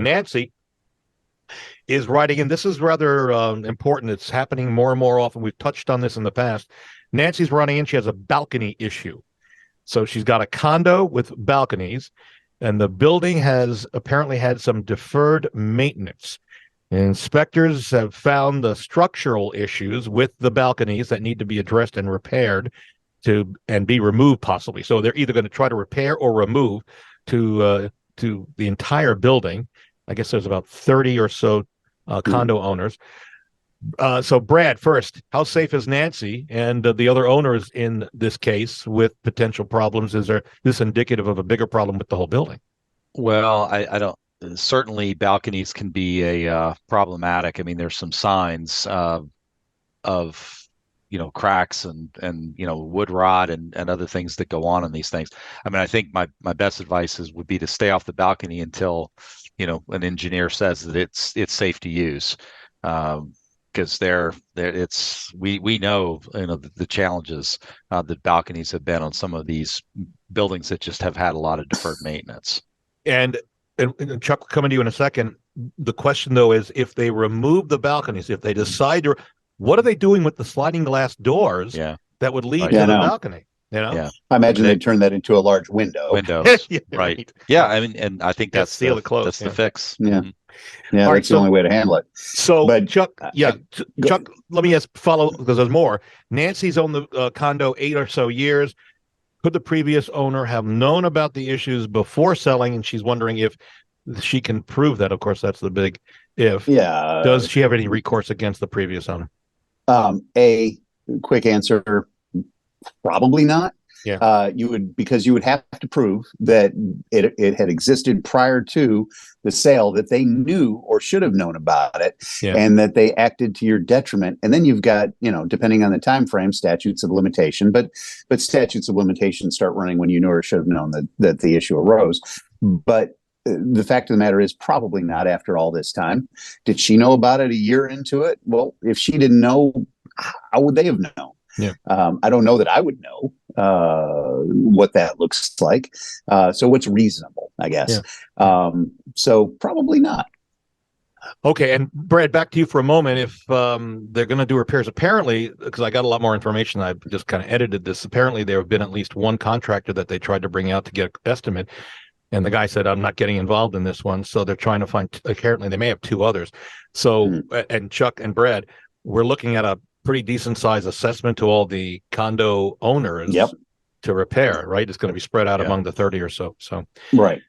Nancy is writing in. This is rather important. It's happening more and more often. We've touched on this in the past. Nancy's running in. She has a balcony issue. So she's got a condo with balconies, and the building has apparently had some deferred maintenance. Inspectors have found the structural issues with the balconies that need to be addressed and repaired and be removed possibly. So they're either going to try to repair or remove to the entire building. I guess there's about 30 or so condo owners. So Brad, first, how safe is Nancy and the other owners in this case with potential problems? Is this indicative of a bigger problem with the whole building? Well, I don't. Certainly, balconies can be a problematic. I mean, there's some signs of cracks and wood rot and other things that go on in these things. I mean, I think my best advice would be to stay off the balcony until an engineer says that it's safe to use. Because we know the challenges that balconies have been on some of these buildings that just have had a lot of deferred maintenance. And Chuck, coming to you in a second. The question though is, if they remove the balconies, if they decide to, what are they doing with the sliding glass doors that would lead to the balcony? Yeah, I imagine they turn that into a large window. Windows, right? Yeah, I mean, and I think that's seal it closed. That's the fix. Yeah. Yeah, that's the only way to handle it. So, but Chuck, Chuck, let me follow, because there's more. Nancy's owned the condo 8 or so years. Could the previous owner have known about the issues before selling? And she's wondering if she can prove that. Of course, that's the big if. Yeah. Does she have any recourse against the previous owner? A quick answer, probably not. Yeah. Because you would have to prove that it had existed prior to the sale, that they knew or should have known about it, and that they acted to your detriment. And then you've got, depending on the time frame, statutes of limitation. But statutes of limitation start running when you knew or should have known that the issue arose. But the fact of the matter is, probably not after all this time. Did she know about it a year into it? Well, if she didn't know, how would they have known? Yeah. I don't know that I would know what that looks like. So what's reasonable, I guess. Yeah. So probably not. Okay. And Brad, back to you for a moment. If they're going to do repairs, apparently, because I got a lot more information, I just kind of edited this. Apparently, there have been at least one contractor that they tried to bring out to get an estimate. And the guy said, I'm not getting involved in this one. So they're trying to find, apparently they may have 2 others. So, and Chuck and Brad, we're looking at a pretty decent size assessment to all the condo owners to repair, right? It's going to be spread out among the 30 or so. So, right.